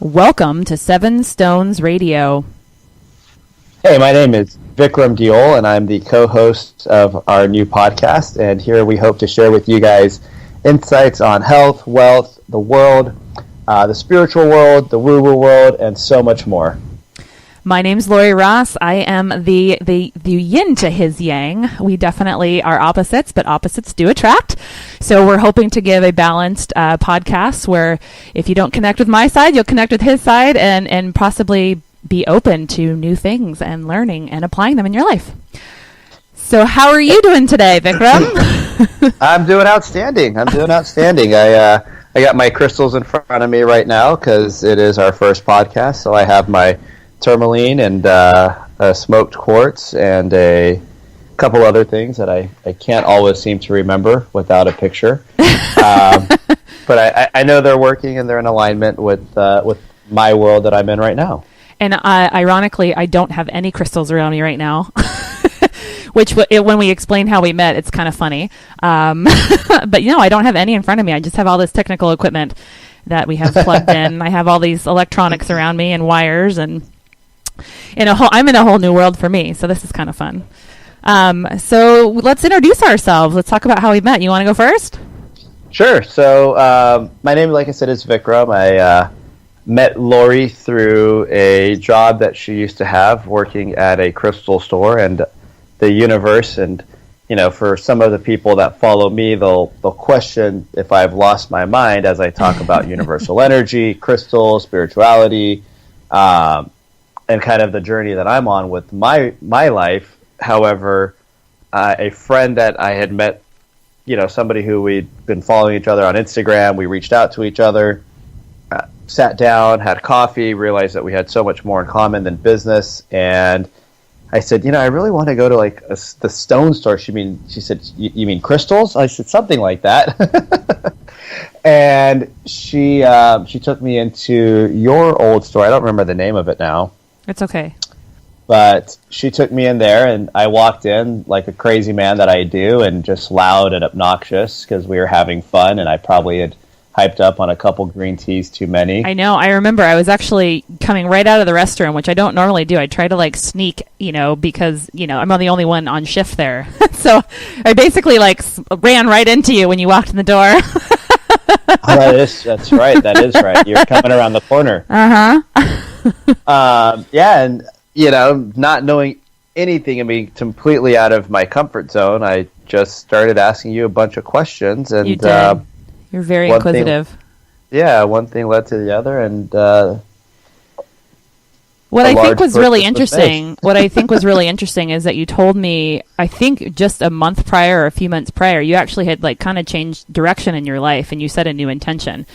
Welcome to Seven Stones Radio. Hey, my name is Vikram DEOL, and I'm the co-host of our new podcast. And here we hope to share with you guys insights on health, wealth, the world, the spiritual world, the woo-woo world, and so much more. My name's Lori Ross. I am the yin to his yang. We definitely are opposites, but opposites do attract. So we're hoping to give a balanced podcast where if you don't connect with my side, you'll connect with his side and possibly be open to new things and learning and applying them in your life. So how are you doing today, Vikram? I'm doing outstanding. I got my crystals in front of me right now because it is our first podcast. So I have my tourmaline and a smoked quartz and a couple other things that I can't always seem to remember without a picture. But I know they're working and they're in alignment with my world that I'm in right now. And ironically, I don't have any crystals around me right now, which when we explain how we met, it's kind of funny. But I don't have any in front of me. I just have all this technical equipment that we have plugged in. I have all these electronics around me and wires, and I'm in a whole new world for me. So this is kind of fun. So let's introduce ourselves. Let's talk about how we met. You want to go first? Sure. So my name, like I said, is Vikram. I met Lori through a job that she used to have working at a crystal store and the universe. And, for some of the people that follow me, they'll question if I've lost my mind as I talk about universal energy, crystals, spirituality, and kind of the journey that I'm on with my life. However, a friend that I had met, somebody who we'd been following each other on Instagram, we reached out to each other, sat down, had coffee, realized that we had so much more in common than business. And I said, I really want to go to the stone store. She said, you mean crystals? I said, something like that. And she took me into your old store. I don't remember the name of it now. It's okay. But she took me in there, and I walked in like a crazy man that I do, and just loud and obnoxious because we were having fun, and I probably had hyped up on a couple green teas too many. I know. I remember I was actually coming right out of the restroom, which I don't normally do. I try to sneak, because, I'm the only one on shift there. So I basically ran right into you when you walked in the door. That's right. That is right. You're coming around the corner. Yeah, and not knowing anything and being completely out of my comfort zone, I just started asking you a bunch of questions. And you did. You're very inquisitive. One thing led to the other, and what I think was really interesting is that you told me, I think just a month prior or a few months prior, you actually had kind of changed direction in your life, and you set a new intention.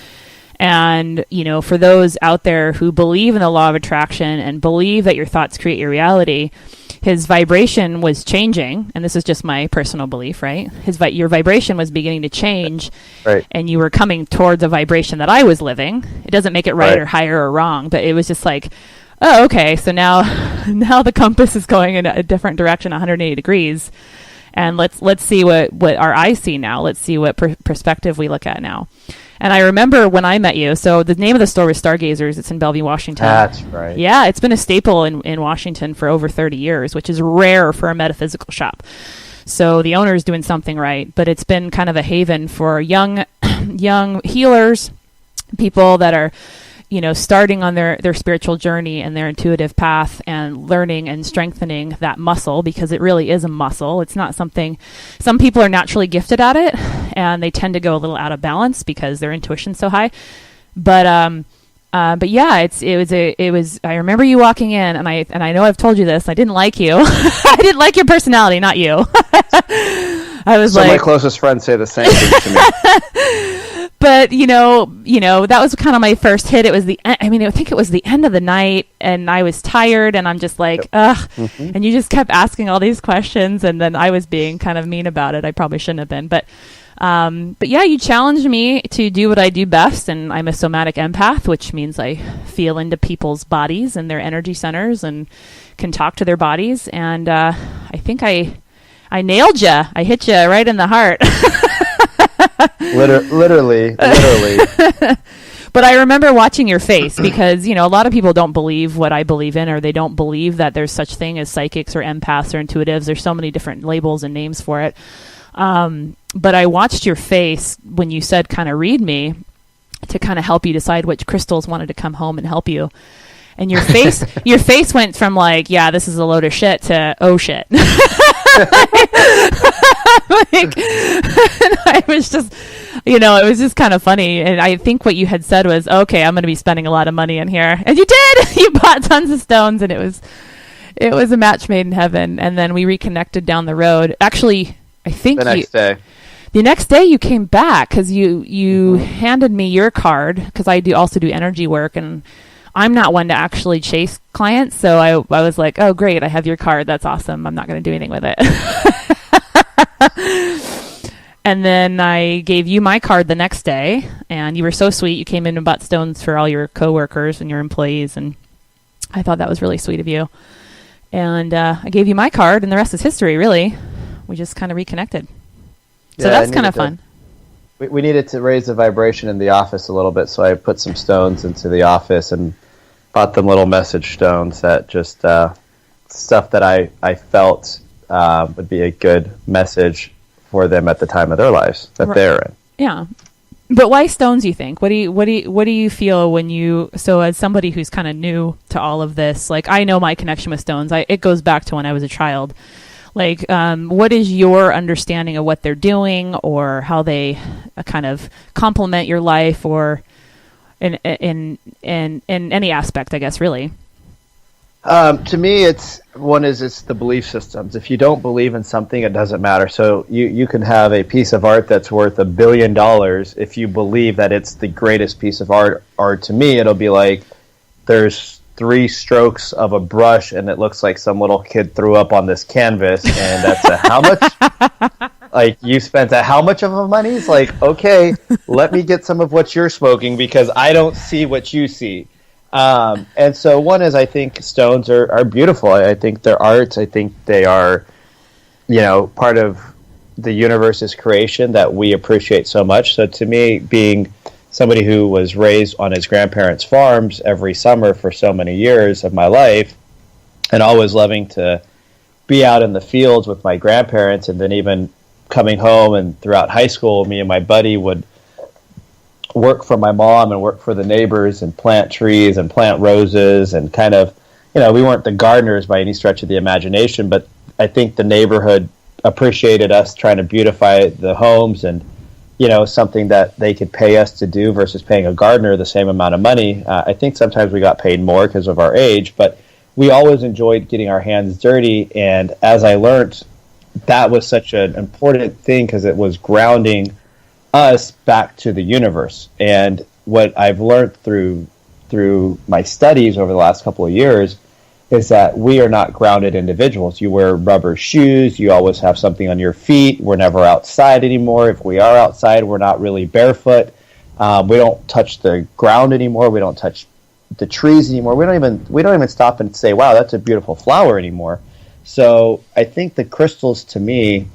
And, for those out there who believe in the law of attraction and believe that your thoughts create your reality, his vibration was changing, and this is just my personal belief, right? Your vibration was beginning to change, right, and you were coming towards a vibration that I was living. It doesn't make it right or higher or wrong, but it was just oh, okay, so now the compass is going in a different direction, 180 degrees, and let's see what our eyes see now. Let's see what perspective we look at now. And I remember when I met you, so the name of the store was Stargazers. It's in Bellevue, Washington. That's right. Yeah, it's been a staple in Washington for over 30 years, which is rare for a metaphysical shop. So the owner is doing something right, but it's been kind of a haven for young healers, people that are, starting on their spiritual journey and their intuitive path and learning and strengthening that muscle, because it really is a muscle. It's not something, some people are naturally gifted at it and they tend to go a little out of balance because their intuition's so high. But yeah, it was, I remember you walking in, and I know I've told you this, I didn't like you. I didn't like your personality, not you. I was my closest friends say the same thing to me. But, that was kind of my first hit. It was I think it was the end of the night, and I was tired, and I'm just ugh. Mm-hmm. And you just kept asking all these questions, and then I was being kind of mean about it. I probably shouldn't have been. But yeah, you challenged me to do what I do best, and I'm a somatic empath, which means I feel into people's bodies and their energy centers and can talk to their bodies. And I think I nailed you. I hit you right in the heart. Literally. But I remember watching your face because, a lot of people don't believe what I believe in, or they don't believe that there's such thing as psychics or empaths or intuitives. There's so many different labels and names for it. But I watched your face when you said kind of read me to kind of help you decide which crystals wanted to come home and help you. And your face went from like, yeah, this is a load of shit to, oh shit. I was just, it was just kind of funny. And I think what you had said was, okay, I'm going to be spending a lot of money in here. And you did. You bought tons of stones, and it was a match made in heaven. And then we reconnected down the road. Actually, I think the next day you came back because you handed me your card, because I also do energy work, and I'm not one to actually chase clients. So I was like, oh, great, I have your card. That's awesome. I'm not going to do anything with it. And then I gave you my card the next day, and you were so sweet. You came in and bought stones for all your coworkers and your employees, and I thought that was really sweet of you. And I gave you my card, and the rest is history, really. We just kind of reconnected. So that's kind of fun. We needed to raise the vibration in the office a little bit, so I put some stones into the office and bought them little message stones that just stuff that I felt would be a good message for them at the time of their lives that they're in. Yeah. But why stones, you think? What do you feel when you, so as somebody who's kind of new to all of this, like I know my connection with stones, it goes back to when I was a child. Like, what is your understanding of what they're doing, or how they kind of complement your life, or in any aspect, I guess, really? To me, it's the belief systems. If you don't believe in something, it doesn't matter. So you can have a piece of art that's worth $1 billion. If you believe that it's the greatest piece of art, to me, it'll be like there's 3 strokes of a brush and it looks like some little kid threw up on this canvas, and that's how much like you spent how much of a money? It's like, okay, let me get some of what you're smoking because I don't see what you see. And so one is, I think stones are beautiful. I think they're art. I think they are, part of the universe's creation that we appreciate so much. So to me, being somebody who was raised on his grandparents' farms every summer for so many years of my life, and always loving to be out in the fields with my grandparents, and then even coming home and throughout high school, me and my buddy would work for my mom and work for the neighbors and plant trees and plant roses, and kind of, we weren't the gardeners by any stretch of the imagination, but I think the neighborhood appreciated us trying to beautify the homes, and something that they could pay us to do versus paying a gardener the same amount of money. I think sometimes we got paid more because of our age, but we always enjoyed getting our hands dirty. And as I learned, that was such an important thing because it was grounding us back to the universe. And what I've learned through my studies over the last couple of years is that we are not grounded individuals. You wear rubber shoes. You always have something on your feet. We're never outside anymore. If we are outside, we're not really barefoot. We don't touch the ground anymore. We don't touch the trees anymore. We don't even stop and say, wow, that's a beautiful flower anymore. So I think the crystals, to me,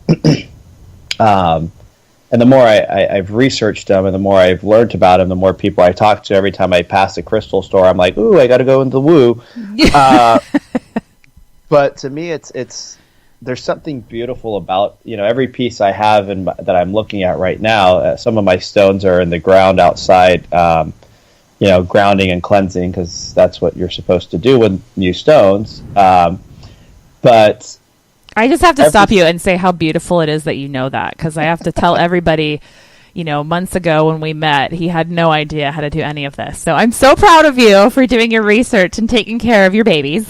and the more I've researched them and the more I've learned about them, the more people I talk to, every time I pass a crystal store, I'm like, ooh, I got to go into the woo. But to me, there's something beautiful about, every piece I have that I'm looking at right now. Some of my stones are in the ground outside, grounding and cleansing, because that's what you're supposed to do with new stones. But I just have to stop you and say how beautiful it is that you know that, because I have to tell everybody, months ago when we met, he had no idea how to do any of this. So I'm so proud of you for doing your research and taking care of your babies.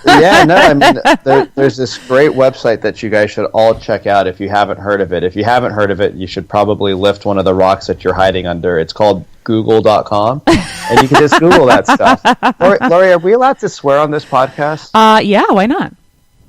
Yeah, no, I mean, there's this great website that you guys should all check out if you haven't heard of it. If you haven't heard of it, you should probably lift one of the rocks that you're hiding under. It's called google.com, and you can just Google that stuff. Lori, are we allowed to swear on this podcast? Yeah, why not?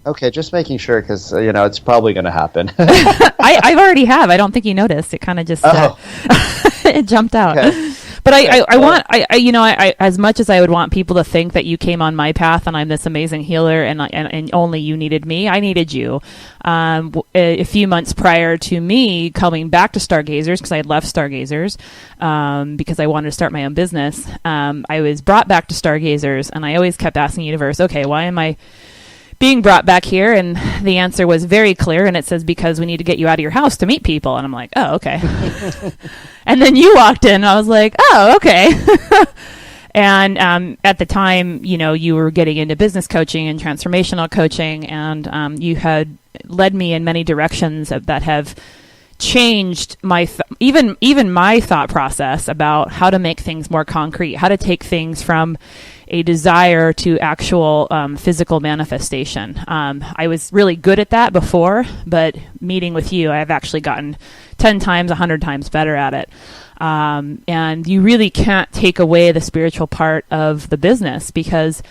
Okay, just making sure, because, it's probably going to happen. I already have. I don't think you noticed. It kind of just it jumped out. Okay. But I as much as I would want people to think that you came on my path and I'm this amazing healer and only you needed me, I needed you. A few months prior to me coming back to Stargazers, because I had left Stargazers because I wanted to start my own business, I was brought back to Stargazers, and I always kept asking Universe, okay, why am I being brought back here? And the answer was very clear, and it says, because we need to get you out of your house to meet people. And I'm like, oh, okay. And then you walked in, and I was like, oh, okay. And at the time, you were getting into business coaching and transformational coaching, and you had led me in many directions that have changed my even my thought process about how to make things more concrete, how to take things from a desire to actual physical manifestation. I was really good at that before, but meeting with you, I've actually gotten 10 times, 100 times better at it. And you really can't take away the spiritual part of the business, because,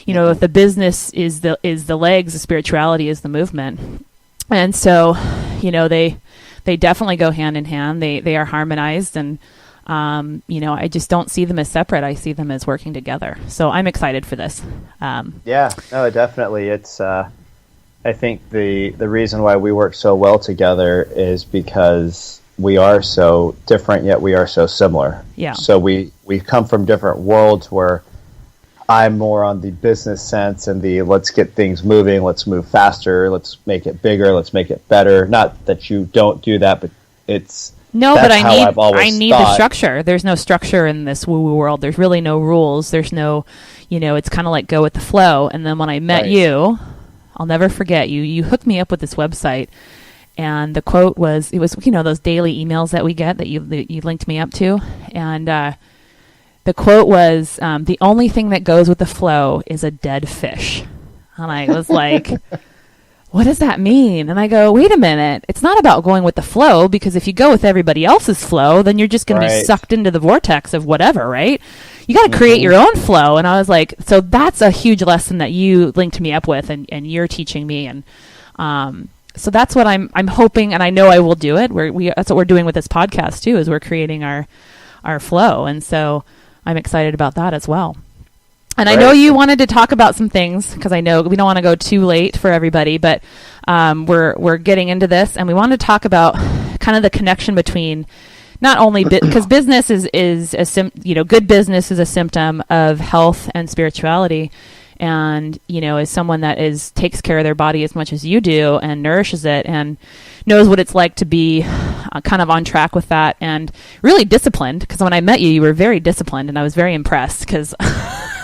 if the business is the legs, the spirituality is the movement. And so, they definitely go hand in hand. They are harmonized, and I just don't see them as separate. I see them as working together. So I'm excited for this. Yeah, no, definitely. It's, I think the reason why we work so well together is because we are so different, yet we are so similar. Yeah. So we come from different worlds, where I'm more on the business sense and the let's get things moving, let's move faster, let's make it bigger, let's make it better. Not that you don't do that, but it's... No, but I need the structure. There's no structure in this woo-woo world. There's really no rules. There's no, it's kind of like go with the flow. And then when I met you, I'll never forget, you hooked me up with this website. And the quote was, it was, those daily emails that we get that you linked me up to. And the quote was, the only thing that goes with the flow is a dead fish. And I was like... what does that mean? And I go, wait a minute. It's not about going with the flow, because if you go with everybody else's flow, then you're just going to be sucked into the vortex of whatever, right? You got to create your own flow. And I was like, so that's a huge lesson that you linked me up with, and you're teaching me. And so that's what I'm hoping, and I know I will do it. That's what we're doing with this podcast too, is we're creating our flow. And so I'm excited about that as well. And I know you wanted to talk about some things, because I know we don't want to go too late for everybody, but we're getting into this, and we want to talk about kind of the connection between not only because business is good business is a symptom of health and spirituality, and as someone that takes care of their body as much as you do and nourishes it and knows what it's like to be kind of on track with that and really disciplined, because when I met you, you were very disciplined, and I was very impressed, because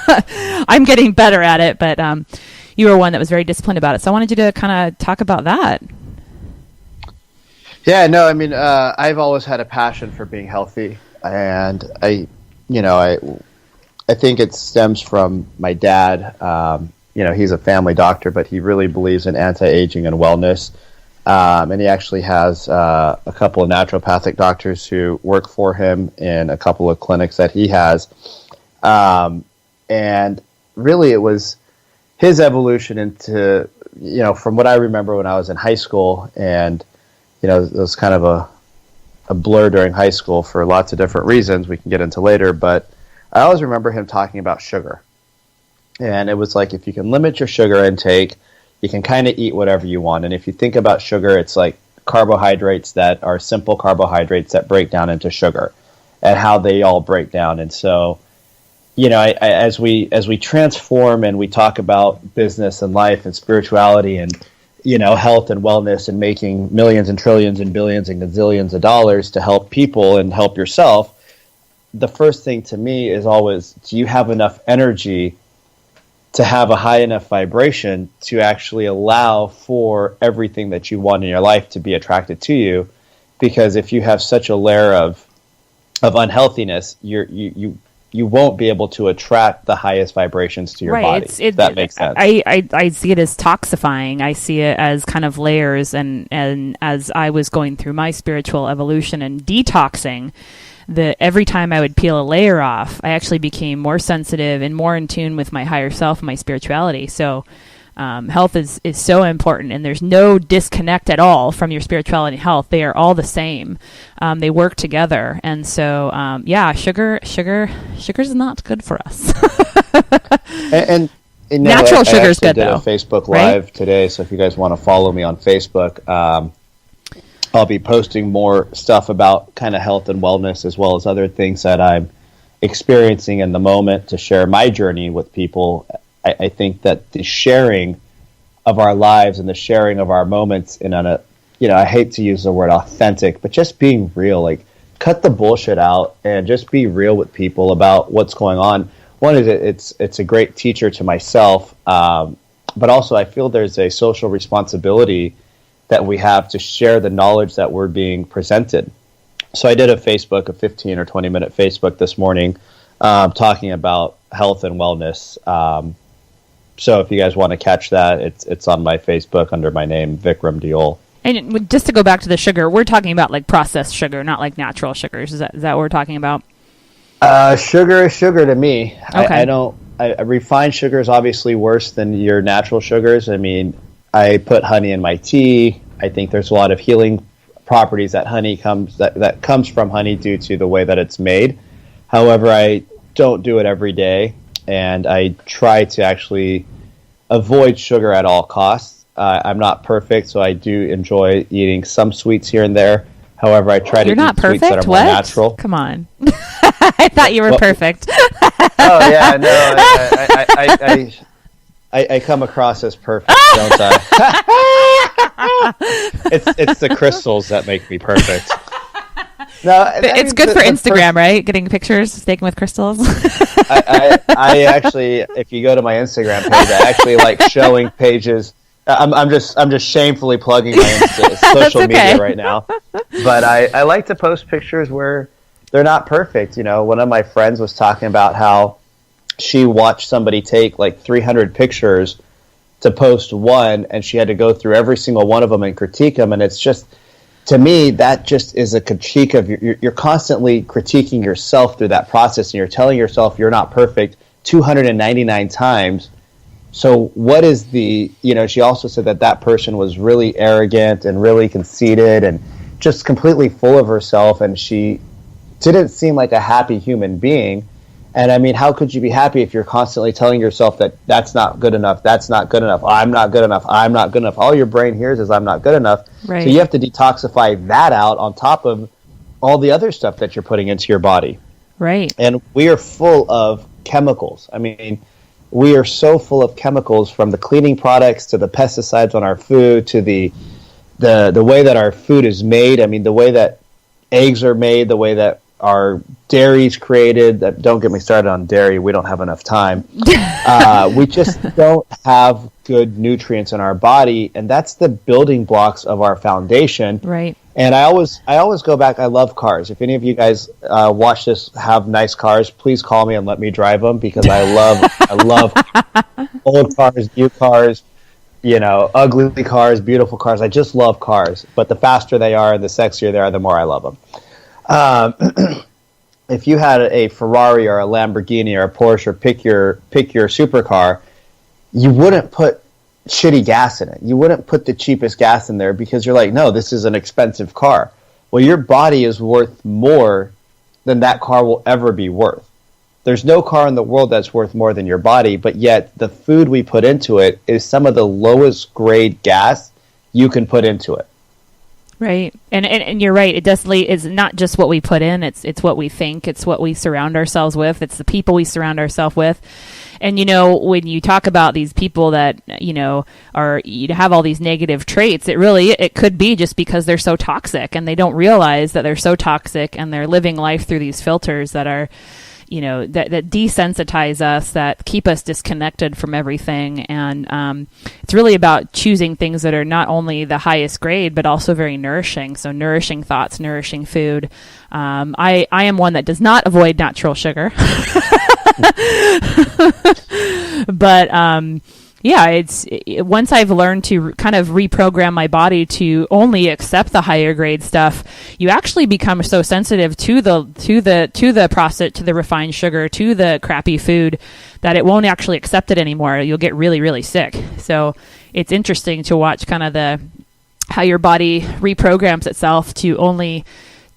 I'm getting better at it, but you were one that was very disciplined about it. So I wanted you to kind of talk about that. Yeah, no, I mean, I've always had a passion for being healthy, and I think it stems from my dad. He's a family doctor, but he really believes in anti-aging and wellness. And he actually has a couple of naturopathic doctors who work for him in a couple of clinics that he has. And really it was his evolution into, from what I remember when I was in high school, and, it was kind of a blur during high school for lots of different reasons we can get into later, but I always remember him talking about sugar. And it was like, if you can limit your sugar intake, you can kind of eat whatever you want. And if you think about sugar, it's like carbohydrates that are simple carbohydrates that break down into sugar, and how they all break down. And so, as we transform and we talk about business and life and spirituality and, health and wellness and making millions and trillions and billions and gazillions of dollars to help people and help yourself, the first thing to me is always, do you have enough energy to have a high enough vibration to actually allow for everything that you want in your life to be attracted to you? Because if you have such a layer of unhealthiness, you won't be able to attract the highest vibrations to your body. That makes sense. I see it as toxifying. I see it as kind of layers. And as I was going through my spiritual evolution and detoxing, every time I would peel a layer off, I actually became more sensitive and more in tune with my higher self and my spirituality. So Health is so important, and there's no disconnect at all from your spirituality and health. They are all the same. They work together. And so, sugar's not good for us. and natural sugar is good, though. I did a Facebook Live today, so if you guys want to follow me on Facebook, I'll be posting more stuff about kind of health and wellness, as well as other things that I'm experiencing in the moment to share my journey with people. I think that the sharing of our lives and the sharing of our moments I hate to use the word authentic, but just being real, like cut the bullshit out and just be real with people about what's going on. One is it's a great teacher to myself, but also I feel there's a social responsibility that we have to share the knowledge that we're being presented. So I did a 15 or 20 minute Facebook this morning talking about health and wellness. So if you guys want to catch that, it's on my Facebook under my name, Vikram DEOL. And just to go back to the sugar, we're talking about like processed sugar, not like natural sugars. Is that what we're talking about? Sugar is sugar to me. Okay. Refined sugar is obviously worse than your natural sugars. I mean, I put honey in my tea. I think there's a lot of healing properties that comes from honey due to the way that it's made. However, I don't do it every day, and I try to actually avoid sugar at all costs. I'm not perfect, so I do enjoy eating some sweets here and there. However, I try to eat sweets that are more natural. Come on. I thought you were perfect. Oh, yeah, no. I come across as perfect, don't I? It's the crystals that make me perfect. No, it's good for Instagram, right? Getting pictures taken with crystals. I actually, if you go to my Instagram page, I actually like showing pages. I'm just shamefully plugging my social media right now. But I like to post pictures where they're not perfect. One of my friends was talking about how she watched somebody take like 300 pictures to post one, and she had to go through every single one of them and critique them. And it's just, to me, that just is a critique of you're constantly critiquing yourself through that process, and you're telling yourself you're not perfect 299 times. So what is she also said that person was really arrogant and really conceited and just completely full of herself, and she didn't seem like a happy human being. And I mean, how could you be happy if you're constantly telling yourself that that's not good enough, that's not good enough, I'm not good enough, I'm not good enough. All your brain hears is I'm not good enough. Right. So you have to detoxify that out on top of all the other stuff that you're putting into your body. Right. And we are full of chemicals. I mean, we are so full of chemicals, from the cleaning products to the pesticides on our food to the way that our food is made. I mean, the way that eggs are made, the way that our dairy's created. Don't get me started on dairy. We don't have enough time. We just don't have good nutrients in our body, and that's the building blocks of our foundation. Right. And I always go back. I love cars. If any of you guys watch this, have nice cars, please call me and let me drive them, because I love old cars, new cars, ugly cars, beautiful cars. I just love cars. But the faster they are and the sexier they are, the more I love them. If you had a Ferrari or a Lamborghini or a Porsche, or pick your supercar, you wouldn't put shitty gas in it. You wouldn't put the cheapest gas in there, because you're like, no, this is an expensive car. Well, your body is worth more than that car will ever be worth. There's no car in the world that's worth more than your body, but yet the food we put into it is some of the lowest grade gas you can put into it. Right. And you're right. It definitely is not just what we put in. It's what we think. It's what we surround ourselves with. It's the people we surround ourselves with. And, when you talk about these people that, have all these negative traits, it could be just because they're so toxic, and they don't realize that they're so toxic, and they're living life through these filters that are, that desensitize us, that keep us disconnected from everything. And it's really about choosing things that are not only the highest grade, but also very nourishing. So nourishing thoughts, nourishing food. I am one that does not avoid natural sugar. But, yeah, once I've learned to kind of reprogram my body to only accept the higher grade stuff, you actually become so sensitive to the processed, to the refined sugar, to the crappy food, that it won't actually accept it anymore. You'll get really, really sick. So it's interesting to watch kind of how your body reprograms itself to only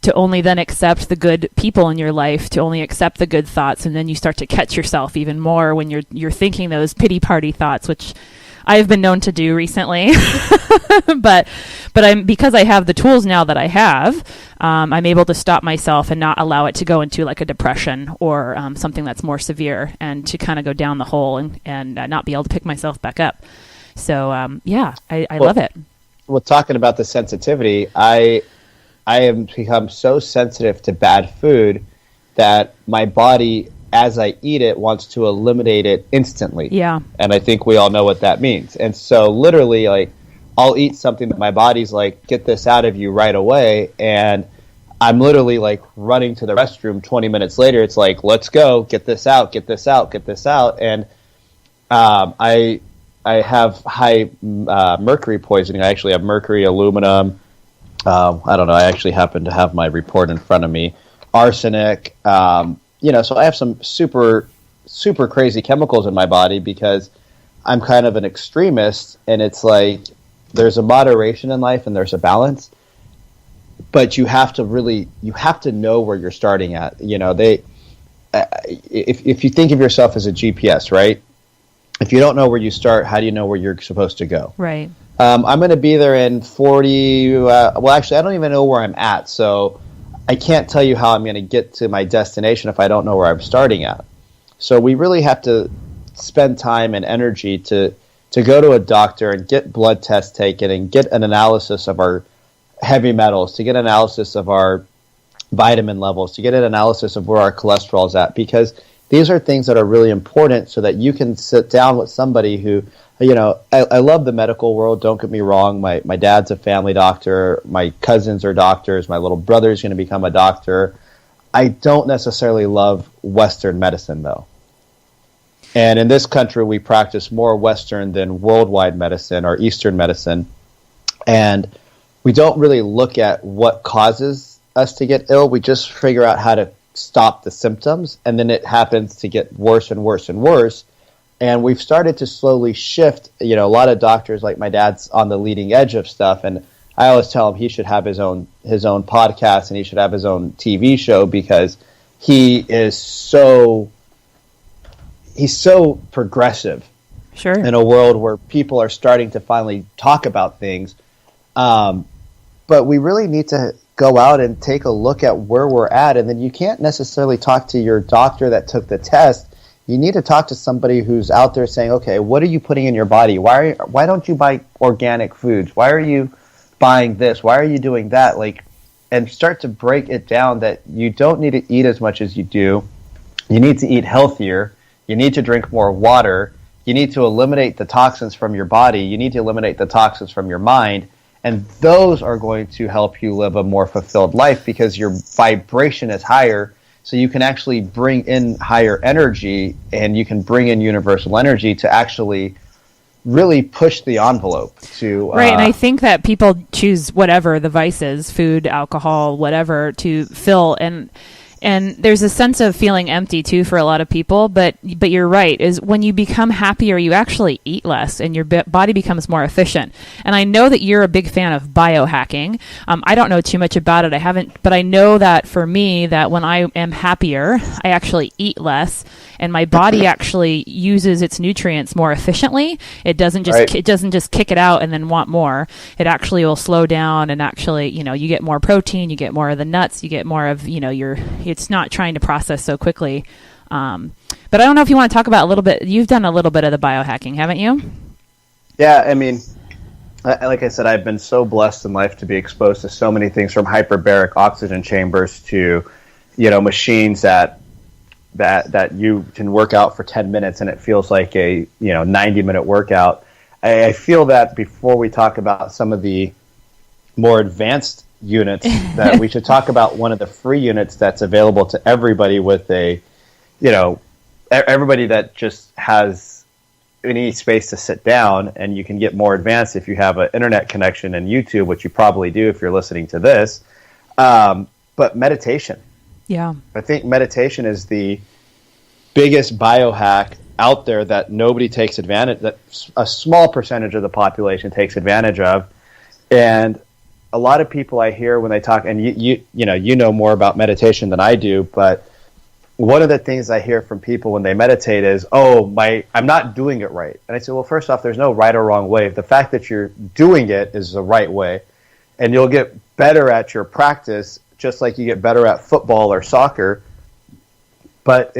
then accept the good people in your life, to only accept the good thoughts, and then you start to catch yourself even more when you're thinking those pity party thoughts, which I've been known to do recently. but because I have the tools now that I have, I'm able to stop myself and not allow it to go into like a depression or something that's more severe, and to kind of go down the hole and not be able to pick myself back up. So I love it. Well, talking about the sensitivity, I have become so sensitive to bad food that my body, as I eat it, wants to eliminate it instantly. Yeah. And I think we all know what that means. And so literally, like, I'll eat something that my body's like, get this out of you right away. And I'm literally like running to the restroom 20 minutes later. It's like, let's go, get this out, get this out, get this out. And I have high mercury poisoning. I actually have mercury, aluminum. I don't know. I actually happen to have my report in front of me. Arsenic. So I have some super, super crazy chemicals in my body because I'm kind of an extremist, and it's like there's a moderation in life and there's a balance, but you have to know where you're starting at. If you think of yourself as a GPS, right? If you don't know where you start, how do you know where you're supposed to go? Right. I'm going to be there in 40. Well, actually, I don't even know where I'm at, so I can't tell you how I'm going to get to my destination if I don't know where I'm starting at. So we really have to spend time and energy to go to a doctor and get blood tests taken and get an analysis of our heavy metals, to get analysis of our vitamin levels, to get an analysis of where our cholesterol is at, because these are things that are really important so that you can sit down with somebody who, I love the medical world, don't get me wrong. My dad's a family doctor. My cousins are doctors. My little brother's going to become a doctor. I don't necessarily love Western medicine, though. And in this country, we practice more Western than worldwide medicine or Eastern medicine. And we don't really look at what causes us to get ill. We just figure out how to stop the symptoms, and then it happens to get worse and worse and worse. And we've started to slowly shift. A lot of doctors, like my dad's on the leading edge of stuff, and I always tell him he should have his own podcast and he should have his own TV show, because he's so progressive. Sure. In a world where people are starting to finally talk about things. But we really need to go out and take a look at where we're at, and then you can't necessarily talk to your doctor that took the test. You need to talk to somebody who's out there saying, okay, what are you putting in your body? Why don't you buy organic foods? Why are you buying this? Why are you doing that? And start to break it down that you don't need to eat as much as you do. You need to eat healthier. You need to drink more water. You need to eliminate the toxins from your body. You need to eliminate the toxins from your mind. And those are going to help you live a more fulfilled life, because your vibration is higher. So you can actually bring in higher energy, and you can bring in universal energy to actually really push the envelope to right. And I think that people choose whatever the vices, food, alcohol, whatever, to fill, and there's a sense of feeling empty too for a lot of people. But you're right, is when you become happier, you actually eat less and your body becomes more efficient. And I know that you're a big fan of biohacking. I don't know too much about it. I haven't, but I know that for me, that when I am happier, I actually eat less, and my body actually uses its nutrients more efficiently. It doesn't just kick it out and then want more. It actually will slow down, and actually, you get more protein, you get more of the nuts, you get more of, it's not trying to process so quickly. But I don't know if you want to talk about a little bit. You've done a little bit of the biohacking, haven't you? Yeah, I mean, like I said, I've been so blessed in life to be exposed to so many things, from hyperbaric oxygen chambers to, machines that you can work out for 10 minutes and it feels like a 90-minute workout. I feel that before we talk about some of the more advanced units, that we should talk about one of the free units that's available to everybody with everybody that just has any space to sit down, and you can get more advanced if you have an internet connection and YouTube, which you probably do if you're listening to this. But meditation. Yeah. I think meditation is the biggest biohack out there that nobody takes advantage, that a small percentage of the population takes advantage of. And a lot of people I hear when they talk, and you know more about meditation than I do, but one of the things I hear from people when they meditate is, I'm not doing it right. And I say, well, first off, there's no right or wrong way. The fact that you're doing it is the right way, and you'll get better at your practice, just like you get better at football or soccer. But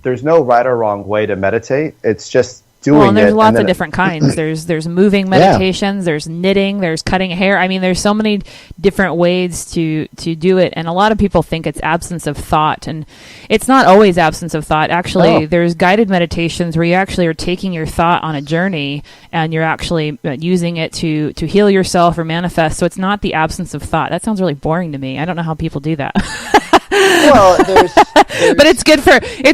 there's no right or wrong way to meditate. It's just doing it. And there's lots of different kinds. There's moving meditations, there's knitting, there's cutting hair. I mean, there's so many different ways to do it. And a lot of people think it's absence of thought. And it's not always absence of thought. Actually, there's guided meditations where you actually are taking your thought on a journey and you're actually using it to heal yourself or manifest. So it's not the absence of thought. That sounds really boring to me. I don't know how people do that. Well, but it's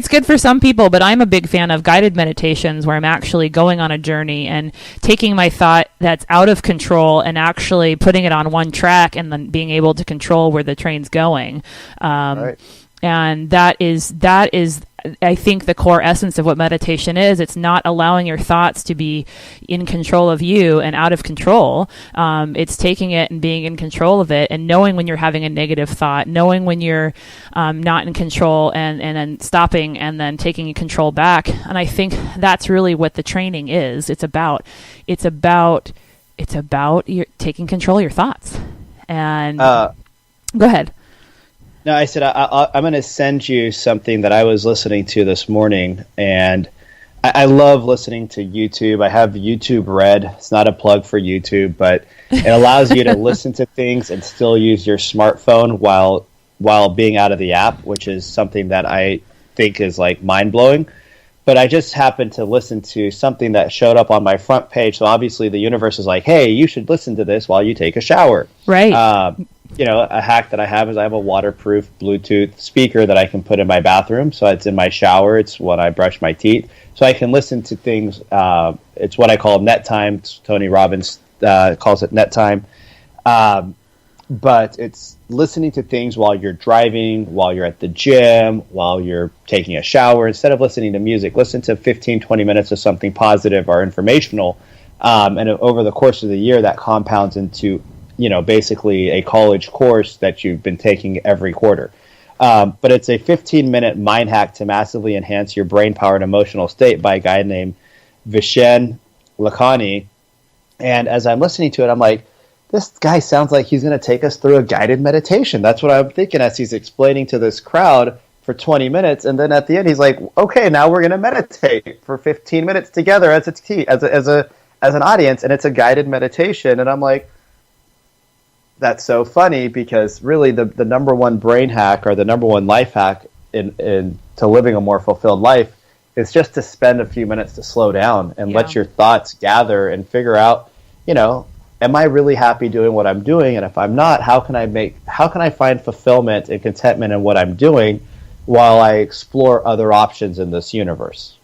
good for some people. But I'm a big fan of guided meditations where I'm actually going on a journey and taking my thought that's out of control and actually putting it on one track and then being able to control where the train's going. Right. And that is, I think, the core essence of what meditation is. It's not allowing your thoughts to be in control of you and out of control. It's taking it and being in control of it and knowing when you're having a negative thought, knowing when you're not in control, and then stopping and then taking control back. And I think that's really what the training is. It's about your taking control of your thoughts. And go ahead. No, I said I'm going to send you something that I was listening to this morning, and I love listening to YouTube. I have YouTube Red. It's not a plug for YouTube, but it allows you to listen to things and still use your smartphone while being out of the app, which is something that I think is like mind-blowing. But I just happened to listen to something that showed up on my front page, so obviously the universe is like, hey, you should listen to this while you take a shower. Right. A hack that I have is I have a waterproof Bluetooth speaker that I can put in my bathroom. So it's in my shower. It's when I brush my teeth. So I can listen to things. It's what I call net time. Tony Robbins calls it net time. But it's listening to things while you're driving, while you're at the gym, while you're taking a shower. Instead of listening to music, listen to 15, 20 minutes of something positive or informational. And over the course of the year, that compounds into basically a college course that you've been taking every quarter. But it's a 15-minute mind hack to massively enhance your brain power and emotional state by a guy named Vishen Lakhani. And as I'm listening to it, I'm like, this guy sounds like he's going to take us through a guided meditation. That's what I'm thinking as he's explaining to this crowd for 20 minutes. And then at the end, he's like, okay, now we're going to meditate for 15 minutes together as an audience. And it's a guided meditation. And I'm like, that's so funny, because really the number one brain hack or the number one life hack in to living a more fulfilled life is just to spend a few minutes to slow down and let your thoughts gather and figure out, am I really happy doing what I'm doing? And if I'm not, how can I find fulfillment and contentment in what I'm doing while I explore other options in this universe?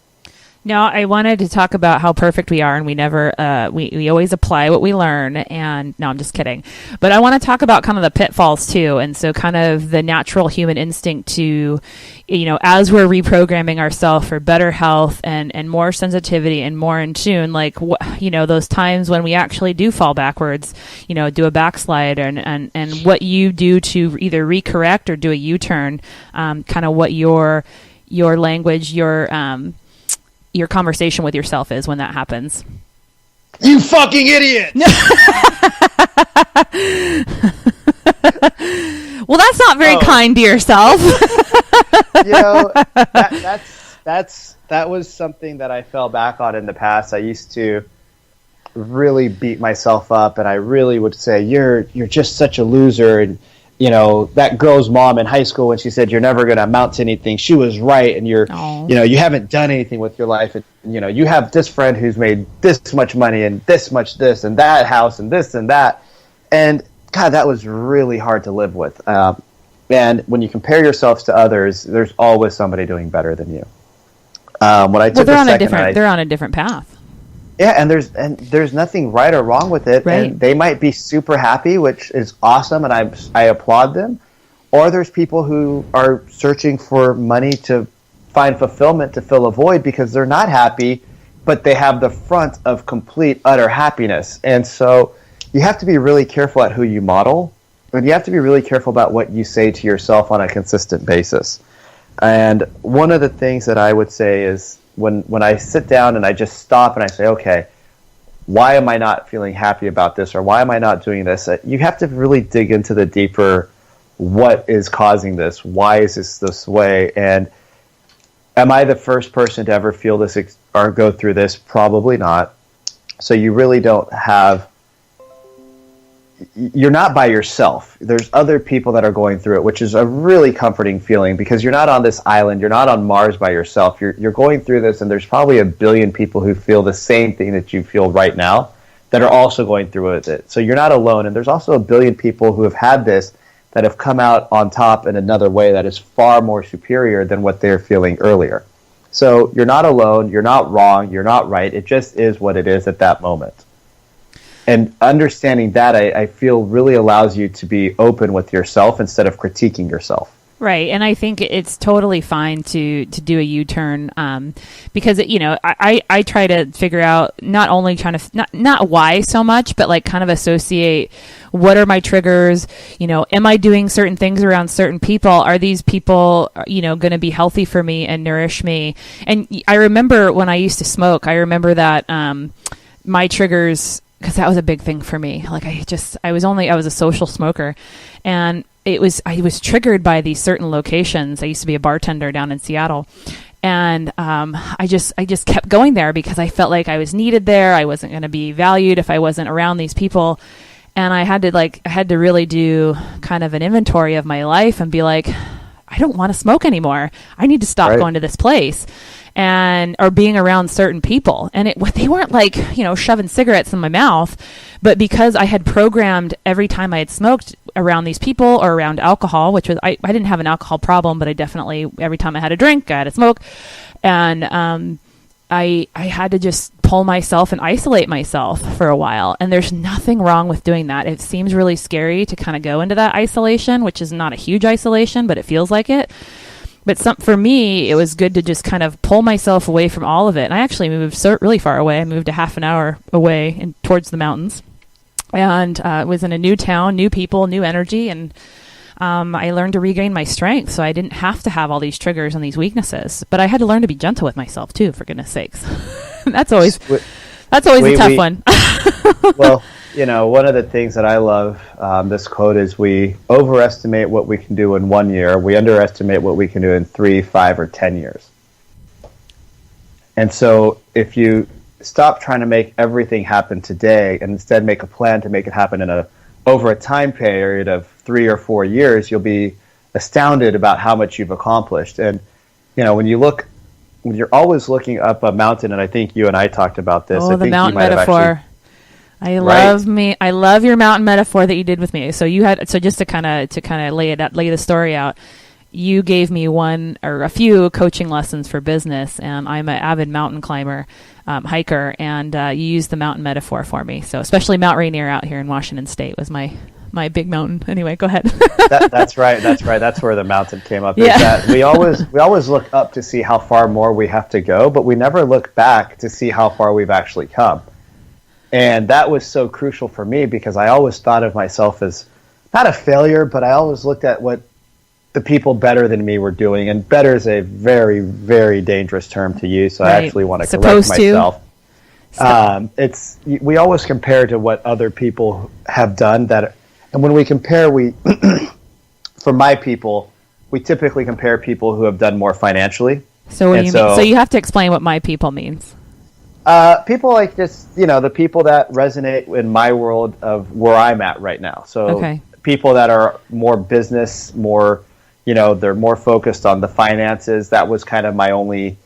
Now, I wanted to talk about how perfect we are, and we never, we always apply what we learn, and no, I'm just kidding. But I want to talk about kind of the pitfalls too, and so kind of the natural human instinct to, as we're reprogramming ourselves for better health and more sensitivity and more in tune, like, those times when we actually do fall backwards, do a backslide, and what you do to either recorrect or do a U-turn, kind of what your language, your conversation with yourself is when that happens. You fucking idiot! Well, that's not very kind to yourself. That was something that I fell back on in the past. I used to really beat myself up, and I really would say, you're just such a loser, and that girl's mom in high school, when she said you're never going to amount to anything, she was right, and you haven't done anything with your life, and you have this friend who's made this much money and this much this and that house and this and that, and God, that was really hard to live with. And when you compare yourselves to others, there's always somebody doing better than you. They're on a different path. Yeah, and there's nothing right or wrong with it, Right. and they might be super happy, which is awesome, and I applaud them. Or there's people who are searching for money to find fulfillment to fill a void because they're not happy, but they have the front of complete utter happiness. And so you have to be really careful at who you model, and you have to be really careful about what you say to yourself on a consistent basis. And one of the things that I would say is when I sit down and I just stop and I say, okay, why am I not feeling happy about this, or why am I not doing this? You have to really dig into the deeper, what is causing this? Why is this way? And am I the first person to ever feel this or go through this? Probably not. So you really don't have, you're not by yourself. There's other people that are going through it, which is a really comforting feeling, because you're not on this island, you're not on Mars by yourself. You're going through this, and there's probably 1 billion people who feel the same thing that you feel right now that are also going through it. So you're not alone, and there's also 1 billion people who have had this that have come out on top in another way that is far more superior than what they're feeling earlier. So you're not alone, you're not wrong, you're not right. It just is what it is at that moment. And understanding that, I feel, really allows you to be open with yourself instead of critiquing yourself. Right. And I think it's totally fine to do a U-turn, because, I try to figure out, not only trying to, not why so much, but like kind of associate what are my triggers, am I doing certain things around certain people? Are these people, going to be healthy for me and nourish me? And I remember when I used to smoke, I remember that my triggers, because that was a big thing for me. Like I was a social smoker, and I was triggered by these certain locations. I used to be a bartender down in Seattle, and I just kept going there because I felt like I was needed there. I wasn't going to be valued if I wasn't around these people, and I had to really do kind of an inventory of my life and be like, I don't want to smoke anymore. I need to stop going to this place. Or being around certain people. And they weren't like, shoving cigarettes in my mouth, but because I had programmed every time I had smoked around these people or around alcohol, which was, I didn't have an alcohol problem, but I definitely, every time I had a drink, I had to smoke. And I had to just pull myself and isolate myself for a while. And there's nothing wrong with doing that. It seems really scary to kind of go into that isolation, which is not a huge isolation, but it feels like it. But for me, it was good to just kind of pull myself away from all of it. And I actually moved really far away. I moved a half an hour away and towards the mountains, and was in a new town, new people, new energy. And I learned to regain my strength. So I didn't have to have all these triggers and these weaknesses, but I had to learn to be gentle with myself too, for goodness sakes. That's always a tough one. Well, one of the things that I love, this quote is, we overestimate what we can do in 1 year. We underestimate what we can do in 3, 5, or 10 years. And so if you stop trying to make everything happen today and instead make a plan to make it happen over a time period of 3 or 4 years, you'll be astounded about how much you've accomplished. And, when you're always looking up a mountain, and I think you and I talked about this. Oh, the mountain metaphor. I love your mountain metaphor that you did with me. So just to kind of lay the story out, you gave me one or a few coaching lessons for business, and I'm an avid mountain climber, hiker, and you used the mountain metaphor for me. So especially Mount Rainier out here in Washington State was my big mountain. Anyway, go ahead. That's right. That's where the mountain came up. Yeah. Is that we always look up to see how far more we have to go, but we never look back to see how far we've actually come. And that was so crucial for me, because I always thought of myself as not a failure, but I always looked at what the people better than me were doing. And better is a very, very dangerous term to use. So I actually want to correct myself. We always compare to what other people have done. And when we compare, for my people, we typically compare people who have done more financially. So what do you mean? So you have to explain what my people means. People like just, the people that resonate in my world of where I'm at right now. So people that are more business, more, they're more focused on the finances. That was kind of my only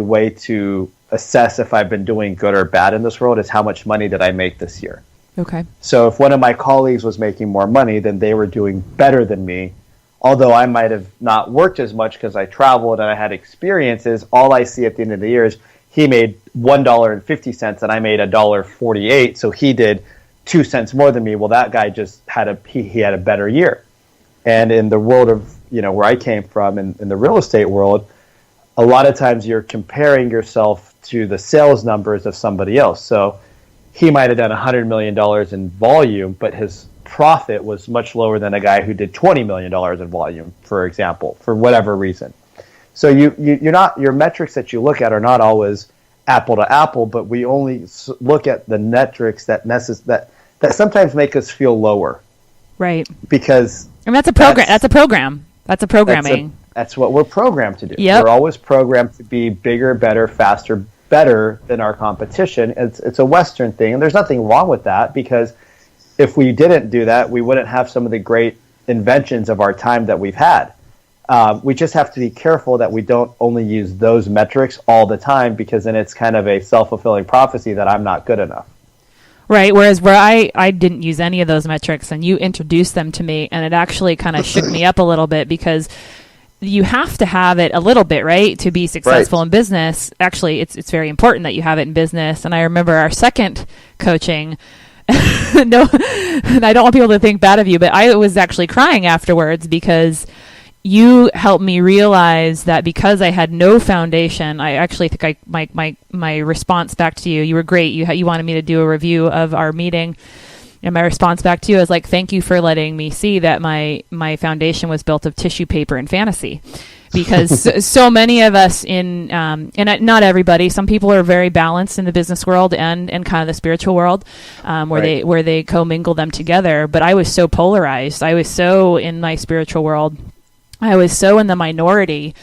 way to assess if I've been doing good or bad in this world, is how much money did I make this year. Okay. So if one of my colleagues was making more money, then they were doing better than me. Although I might have not worked as much because I traveled and I had experiences, all I see at the end of the year is, he made $1.50 and I made $1.48. So he did 2 cents more than me. Well, that guy just had he had a better year. And in the world of, where I came from, in the real estate world, a lot of times you're comparing yourself to the sales numbers of somebody else. So he might have done $100 million in volume, but his profit was much lower than a guy who did $20 million in volume, for example, for whatever reason. So your metrics that you look at are not always apple to apple, but we only look at the metrics that sometimes make us feel lower. Right. Because that's a program. That's a program. That's a programming. That's what we're programmed to do. Yep. We're always programmed to be bigger, better, faster, better than our competition. It's a Western thing, and there's nothing wrong with that, because if we didn't do that, we wouldn't have some of the great inventions of our time that we've had. We just have to be careful that we don't only use those metrics all the time, because then it's kind of a self-fulfilling prophecy that I'm not good enough. Right. Whereas where I didn't use any of those metrics, and you introduced them to me, and it actually kind of shook me up a little bit, because you have to have it a little bit, right, to be successful in business. Actually, it's very important that you have it in business. And I remember our second coaching. No, and I don't want people to think bad of you, but I was actually crying afterwards, because you helped me realize that because I had no foundation. I actually think my response back to you were great. You wanted me to do a review of our meeting, and my response back to you was like, thank you for letting me see that my foundation was built of tissue paper and fantasy. Because so many of us and not everybody, some people are very balanced in the business world and kind of the spiritual world, where they commingle them together. But I was so polarized. I was so in my spiritual world. I was so in the minority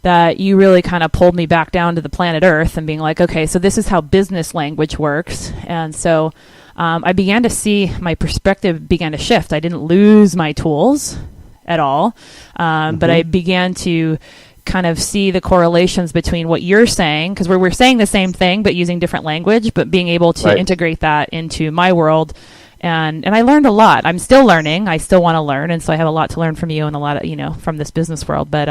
that you really kind of pulled me back down to the planet Earth and being like, okay, so this is how business language works. And so I began to see my perspective began to shift. I didn't lose my tools at all, but I began to kind of see the correlations between what you're saying, because we're saying the same thing but using different language, but being able to integrate that into my world. And I learned a lot. I'm still learning. I still want to learn, and so I have a lot to learn from you and a lot of from this business world. But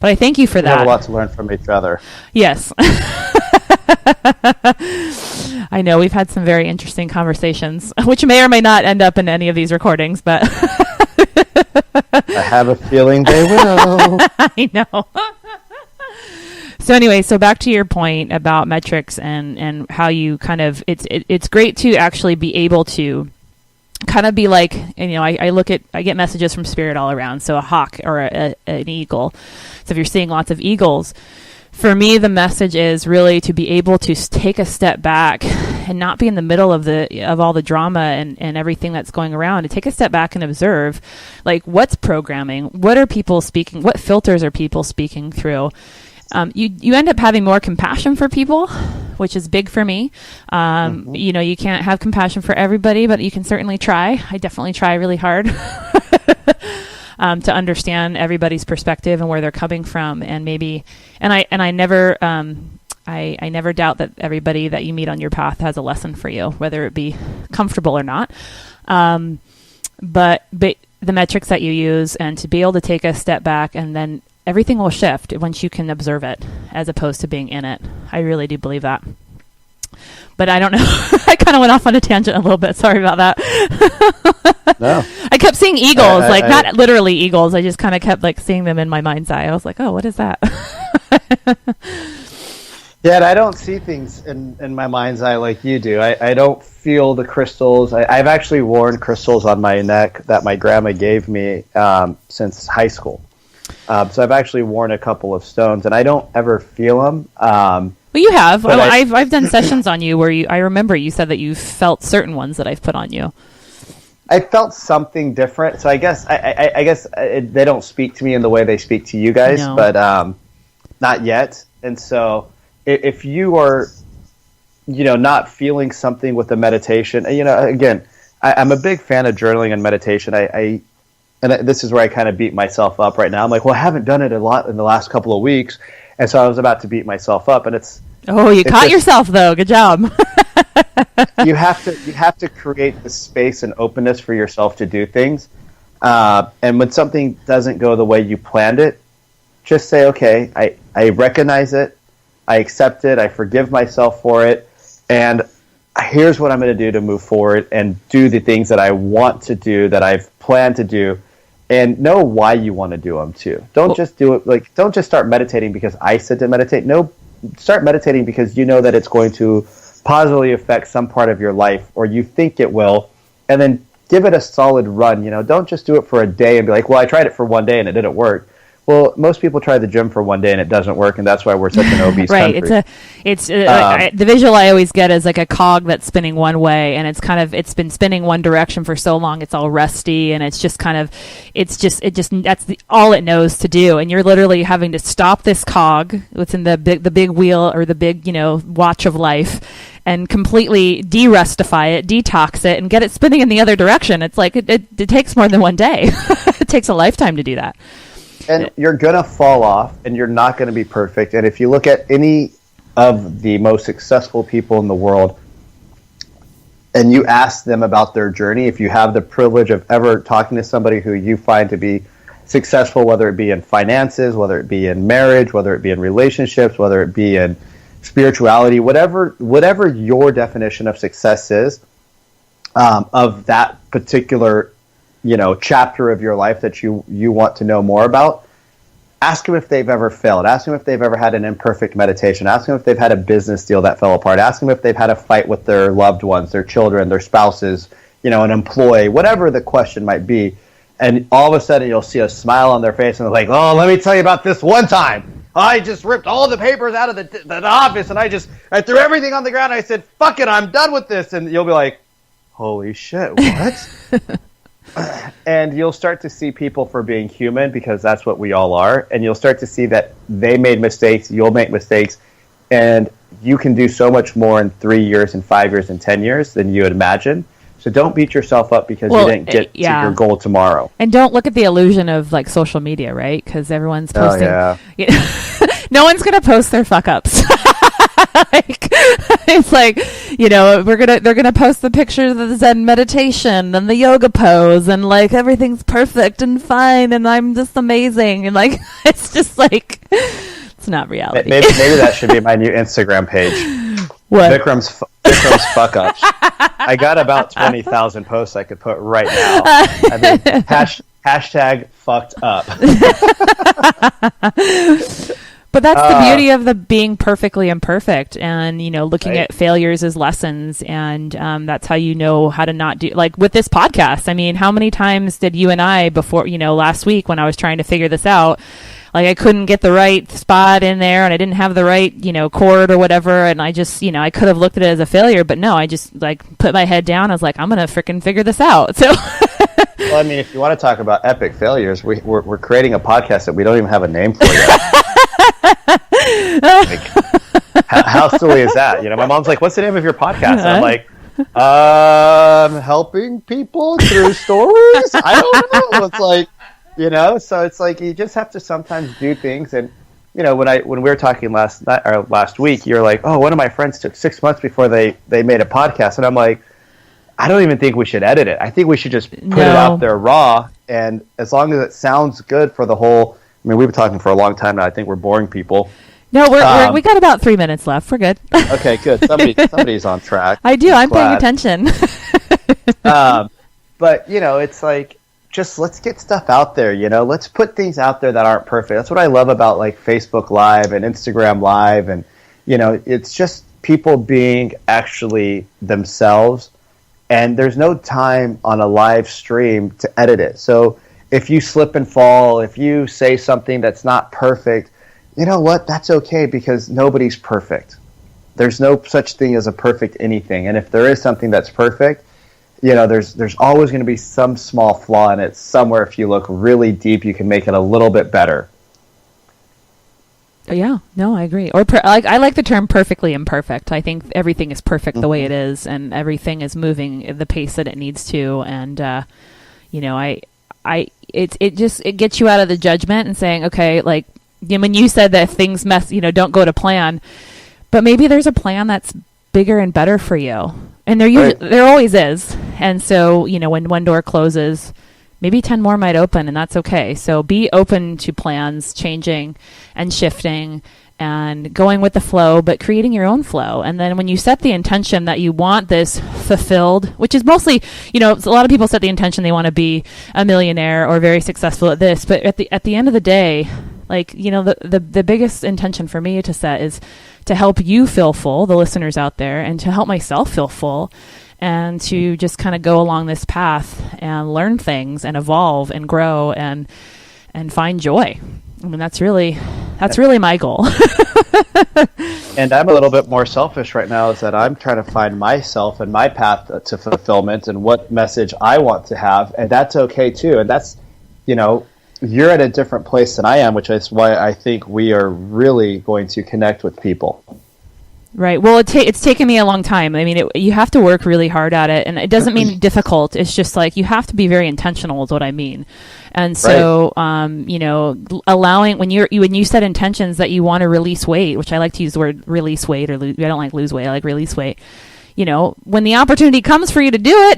I thank you for that. We have a lot to learn from each other. Yes. I know we've had some very interesting conversations, which may or may not end up in any of these recordings, but I have a feeling they will. I know. So anyway, so back to your point about metrics and how you kind of, it's great to actually be able to kind of be like, I get messages from spirit all around. So a hawk or an eagle. So if you're seeing lots of eagles, for me, the message is really to be able to take a step back and not be in the middle of all the drama and everything that's going around, to take a step back and observe, like, what's programming, what are people speaking, what filters are people speaking through. You end up having more compassion for people, which is big for me. You can't have compassion for everybody, but you can certainly try. I definitely try really hard to understand everybody's perspective and where they're coming from. And I never doubt that everybody that you meet on your path has a lesson for you, whether it be comfortable or not. But the metrics that you use, and to be able to take a step back, and then everything will shift once you can observe it, as opposed to being in it. I really do believe that. But I don't know. I kind of went off on a tangent a little bit. Sorry about that. No. I kept seeing eagles, not literally eagles. I just kind of kept seeing them in my mind's eye. I was like, oh, what is that? Yeah, and I don't see things in my mind's eye like you do. I don't feel the crystals. I've actually worn crystals on my neck that my grandma gave me since high school. So I've actually worn a couple of stones, and I don't ever feel them. Well, you have. I've done sessions on you where I remember you said that you felt certain ones that I've put on you. I felt something different. So I guess they don't speak to me in the way they speak to you guys, No. But not yet. And so if you are, not feeling something with the meditation, again, I'm a big fan of journaling and meditation. And this is where I kind of beat myself up right now. I'm like, well, I haven't done it a lot in the last couple of weeks. And so I was about to beat myself up, and you caught yourself though. Good job. you have to create the space and openness for yourself to do things. And when something doesn't go the way you planned it, just say, okay, I recognize it. I accept it. I forgive myself for it. And here's what I'm going to do to move forward and do the things that I want to do, that I've planned to do, and know why you want to do them too. Don't just do it. Don't just start meditating because I said to meditate. No, start meditating because you know that it's going to positively affect some part of your life, or you think it will, and then give it a solid run. Don't just do it for a day and be like, well, I tried it for one day and it didn't work. Well, most people try the gym for one day and it doesn't work, and that's why we're such an obese country. The visual I always get is like a cog that's spinning one way, and it's been spinning one direction for so long it's all rusty, and that's all it knows to do, and you're literally having to stop this cog what's in the big wheel, or the big watch of life, and completely de-rustify it, detox it, and get it spinning in the other direction. It's like it takes more than one day. It takes a lifetime to do that. And you're going to fall off, and you're not going to be perfect. And if you look at any of the most successful people in the world, and you ask them about their journey, if you have the privilege of ever talking to somebody who you find to be successful, whether it be in finances, whether it be in marriage, whether it be in relationships, whether it be in spirituality, whatever your definition of success is, of that particular chapter of your life that you want to know more about, ask them if they've ever failed. Ask them if they've ever had an imperfect meditation. Ask them if they've had a business deal that fell apart. Ask them if they've had a fight with their loved ones, their children, their spouses, an employee, whatever the question might be. And all of a sudden you'll see a smile on their face, and they're like, oh, let me tell you about this one time. I just ripped all the papers out of the office, and I threw everything on the ground. And I said, fuck it, I'm done with this. And you'll be like, holy shit, what? And you'll start to see people for being human, because that's what we all are. And you'll start to see that they made mistakes, you'll make mistakes, and you can do so much more in 3 years and 5 years and 10 years than you would imagine. So don't beat yourself up because you didn't get to your goal tomorrow. And don't look at the illusion of like social media, right? Because everyone's posting. Oh, yeah. No one's going to post their fuck ups. It's like, they're gonna post the pictures of the Zen meditation and the yoga pose, and like everything's perfect and fine, and I'm just amazing, and like it's just like it's not reality. Maybe that should be my new Instagram page. What? Vikram's fuck ups. I got about 20,000 posts I could put right now. I mean, hashtag fucked up. But that's the beauty of the being perfectly imperfect, and looking at failures as lessons, and that's how you know how to not do, like with this podcast. I mean, how many times did you and I before, last week when I was trying to figure this out, like I couldn't get the right spot in there, and I didn't have the right chord or whatever, and I just I could have looked at it as a failure, but no, I just like put my head down. I was like, I'm gonna freaking figure this out. So. Well, I mean, if you want to talk about epic failures, we're creating a podcast that we don't even have a name for yet. Like, how silly is that? My mom's like, what's the name of your podcast? And I'm like, helping people through stories? I don't know. It's like, so it's like you just have to sometimes do things. And, when we were talking last week, you're like, oh, one of my friends took 6 months before they made a podcast. And I'm like, I don't even think we should edit it. I think we should just put it out there raw. And as long as it sounds good for the whole, I mean, we've been talking for a long time now. I think we're boring people. No, we got about 3 minutes left. We're good. Okay, good. Somebody's on track. I do. I'm paying attention. But, it's like, just let's get stuff out there, Let's put things out there that aren't perfect. That's what I love about, like, Facebook Live and Instagram Live. And, it's just people being actually themselves. And there's no time on a live stream to edit it. So if you slip and fall, if you say something that's not perfect, you know what? That's okay, because nobody's perfect. There's no such thing as a perfect anything. And if there is something that's perfect, there's always going to be some small flaw in it somewhere. If you look really deep, you can make it a little bit better. Yeah, no, I agree. Or I like the term perfectly imperfect. I think everything is perfect the way it is, and everything is moving at the pace that it needs to. And it gets you out of the judgment and saying, okay, like when you said that if things don't go to plan, but maybe there's a plan that's bigger and better for you, and there always is. And so when one door closes, maybe 10 more might open, and that's okay. So be open to plans changing and shifting, and going with the flow, but creating your own flow. And then when you set the intention that you want this fulfilled, which is mostly, a lot of people set the intention they want to be a millionaire or very successful at this, but at the end of the day, the biggest intention for me to set is to help you feel full, the listeners out there, and to help myself feel full, and to just kind of go along this path and learn things and evolve and grow and find joy. I mean, that's really my goal. And I'm a little bit more selfish right now, is that I'm trying to find myself and my path to fulfillment and what message I want to have. And that's okay too. And that's, you're at a different place than I am, which is why I think we are really going to connect with people. Right. Well, it's taken me a long time. I mean, you have to work really hard at it, and it doesn't mean difficult. It's just like you have to be very intentional is what I mean. And so, right. Allowing when you set intentions that you want to release weight, which I like to use the word release weight, or I don't like lose weight. I like release weight. When the opportunity comes for you to do it.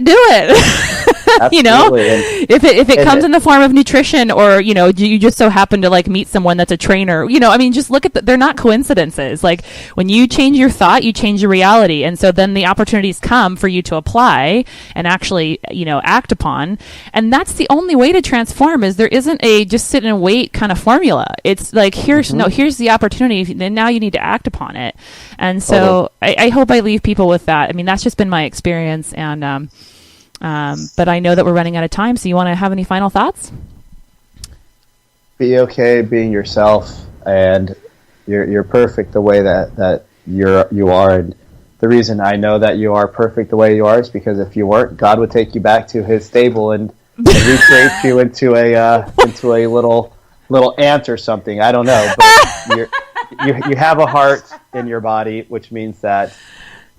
If it comes in the form of nutrition, or you just so happen to meet someone that's a trainer, just look at they're not coincidences. Like when you change your thought, you change your reality, and so then the opportunities come for you to apply and actually act upon. And that's the only way to transform. Is there isn't a just sit and wait kind of formula. It's like here's the opportunity, and now you need to act upon it. And so I hope I leave people with that. I mean, that's just been my experience, and but I know that we're running out of time. So you want to have any final thoughts? Be okay being yourself, and you're perfect the way that you are. And the reason I know that you are perfect the way you are is because if you weren't, God would take you back to His stable and recreate you into a little ant or something. I don't know, but you have a heart in your body, which means that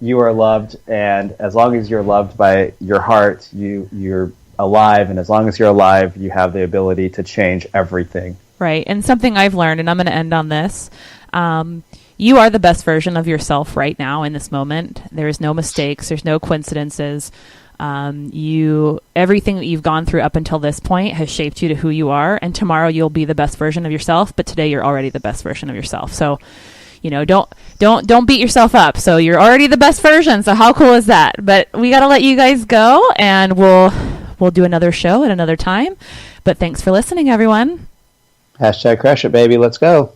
you are loved, and as long as you're loved by your heart, you're alive, and as long as you're alive, you have the ability to change everything. Right, and something I've learned, and I'm going to end on this, you are the best version of yourself right now in this moment. There's no mistakes, there's no coincidences. Everything that you've gone through up until this point has shaped you to who you are, and tomorrow you'll be the best version of yourself, but today you're already the best version of yourself. So don't beat yourself up. So you're already the best version. So how cool is that? But we got to let you guys go, and we'll do another show at another time. But thanks for listening, everyone. #crush it, baby. Let's go.